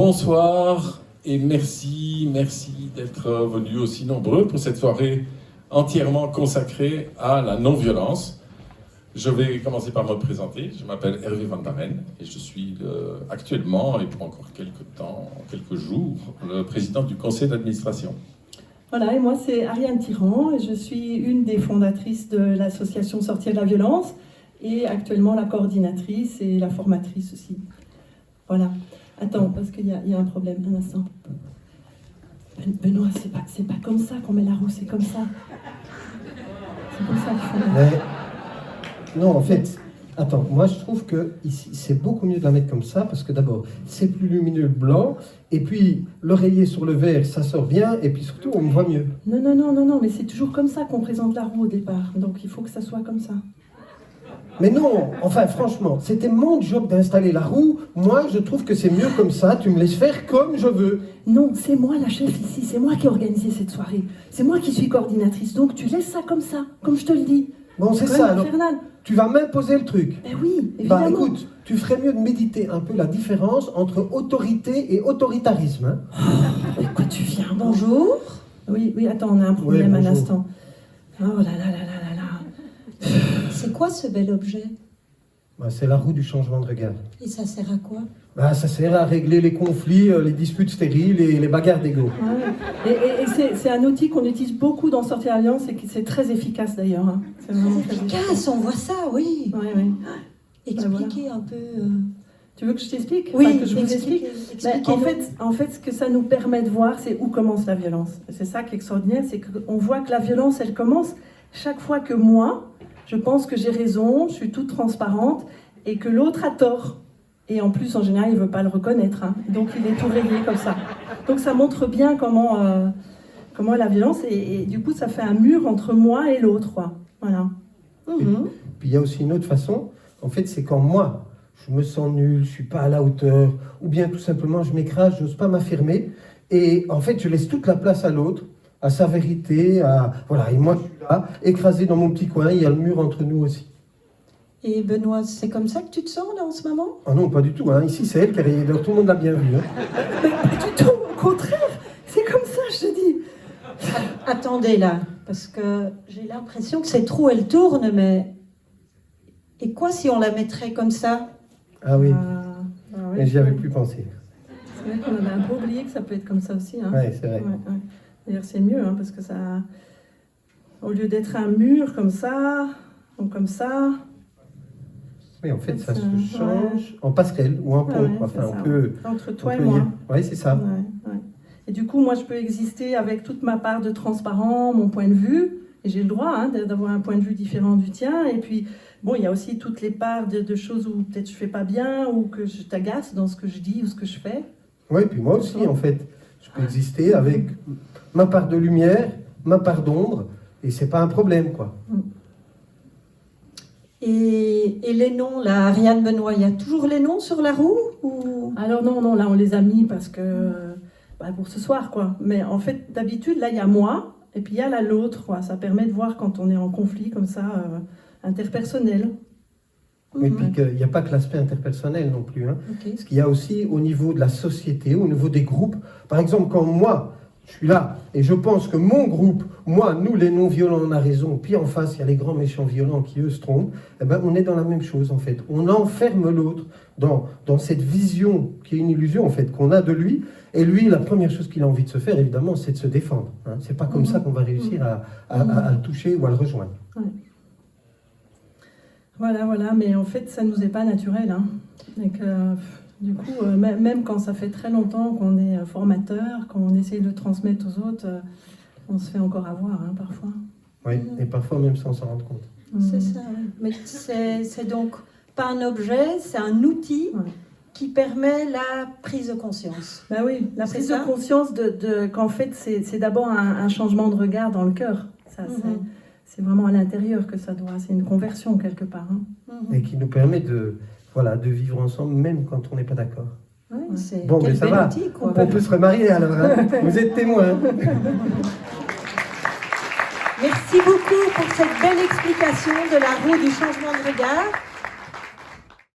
Bonsoir et merci d'être venus aussi nombreux pour cette soirée entièrement consacrée à la non-violence. Je vais commencer par me présenter. Je m'appelle Hervé Van Daren et je suis actuellement, et pour encore quelques jours, le président du conseil d'administration. Voilà, et moi c'est Ariane Tirant et je suis une des fondatrices de l'association Sortir de la violence et actuellement la coordinatrice et la formatrice aussi. Voilà. Attends, parce qu'il y a un problème, un instant. Benoît, c'est pas comme ça qu'on met la roue, c'est comme ça. C'est comme ça qu'il faut mettre. Mais non, en fait, attends, moi je trouve que ici c'est beaucoup mieux de la mettre comme ça parce que d'abord c'est plus lumineux blanc et puis l'oreiller sur le verre ça sort bien et puis surtout on me voit mieux. Non, mais c'est toujours comme ça qu'on présente la roue au départ, donc il faut que ça soit comme ça. Mais non, enfin franchement, c'était mon job d'installer la roue. Moi, je trouve que c'est mieux comme ça. Tu me laisses faire comme je veux. Non, c'est moi la chef ici. C'est moi qui ai organisé cette soirée. C'est moi qui suis coordinatrice. Donc tu laisses ça, comme je te le dis. Bon, c'est ça. Alors, infernal. tu vas m'imposer le truc. Ben oui, évidemment. Bah écoute, tu ferais mieux de méditer un peu la différence entre autorité et autoritarisme. Hein. Oh, de quoi tu viens? Bonjour. Oui, attends, on a un problème Oui, un instant. Oh là là. C'est quoi ce bel objet? Bah, c'est la roue du changement de regard. Et ça sert à quoi? Bah, ça sert à régler les conflits, les disputes stériles et les bagarres d'ego. Ouais. Et c'est un outil qu'on utilise beaucoup dans Sortir de la violence et qui c'est très efficace d'ailleurs. Hein. C'est vraiment très efficace, on voit ça, oui. Oui. Expliquez un peu. Tu veux que je t'explique? Oui, que je vous explique. En fait, ce que ça nous permet de voir, c'est où commence la violence. C'est ça qui est extraordinaire, c'est qu'on voit que la violence, elle commence chaque fois que moi, je pense que j'ai raison, je suis toute transparente, et que l'autre a tort. Et en plus, en général, il ne veut pas le reconnaître. Hein. Donc, il est tout réglé comme ça. Donc, ça montre bien comment la violence, et du coup, ça fait un mur entre moi et l'autre. Voilà. Puis, il y a aussi une autre façon. En fait, c'est quand moi, je me sens nul, je ne suis pas à la hauteur, ou bien tout simplement, je m'écrase, je n'ose pas m'affirmer. Et en fait, je laisse toute la place à l'autre, à sa vérité, voilà. Et moi, je suis là, écrasé dans mon petit coin, il y a le mur entre nous aussi. Et Benoît, c'est comme ça que tu te sens là en ce moment? Ah non, pas du tout. Hein. Ici, c'est elle qui a rayé d'heure, tout le monde l'a bien vu. Hein. Mais pas du tout, au contraire, c'est comme ça, je te dis. Attendez là, parce que j'ai l'impression que cette roue, elle tourne, mais... Et quoi si on la mettrait comme ça? Ah oui, ouais, mais j'y avais plus pensé. C'est vrai qu'on avait un peu oublié que ça peut être comme ça aussi. Hein. Oui, c'est vrai. Ouais. D'ailleurs, c'est mieux, hein, parce que ça... Au lieu d'être un mur comme ça, ou comme ça... Oui, en fait, ça se change en passerelle ou en pont. Ouais, enfin, on peut, entre toi et moi. Oui, c'est ça. Ouais. Et du coup, moi, je peux exister avec toute ma part de transparent, mon point de vue, et j'ai le droit hein, d'avoir un point de vue différent du tien. Et puis, bon, il y a aussi toutes les parts de choses où peut-être je fais pas bien, ou que je t'agace dans ce que je dis ou ce que je fais. Oui, puis moi aussi, en fait. Je peux exister avec ma part de lumière, ma part d'ombre, et c'est pas un problème, quoi. Et les noms, là, Ariane, Benoît, il y a toujours les noms sur la roue ou... Alors non, là on les a mis parce que pour ce soir, quoi. Mais en fait, d'habitude, là il y a moi, et puis il y a là l'autre, quoi. Ça permet de voir quand on est en conflit comme ça, interpersonnel. Mais puis qu'il n'y a pas que l'aspect interpersonnel non plus. Hein. Okay. Parce qu'il y a aussi au niveau de la société, au niveau des groupes. Par exemple, quand moi, je suis là, et je pense que mon groupe, nous les non-violents, on a raison, puis en face, il y a les grands méchants violents qui, eux, se trompent, eh ben, on est dans la même chose, en fait. On enferme l'autre dans cette vision qui est une illusion, en fait, qu'on a de lui. Et lui, la première chose qu'il a envie de se faire, évidemment, c'est de se défendre. Hein. C'est pas comme ça qu'on va réussir à le toucher ou à le rejoindre. Ouais. Voilà, mais en fait, ça nous est pas naturel. Hein. Donc, du coup, même quand ça fait très longtemps qu'on est formateur, qu'on essaye de transmettre aux autres, on se fait encore avoir, hein, parfois. Oui, et parfois même sans s'en rendre compte. C'est ça, mais c'est donc pas un objet, c'est un outil qui permet la prise de conscience. Ben oui, la prise de conscience qu'en fait, c'est d'abord un changement de regard dans le cœur. Ça, c'est vraiment à l'intérieur que ça doit, c'est une conversion quelque part. Hein. Et qui nous permet de vivre ensemble même quand on n'est pas d'accord. Oui, c'est bon, mais ça va, outil, quoi. On peut se remarier alors, hein. Vous êtes témoins. Merci beaucoup pour cette belle explication de la roue du changement de regard.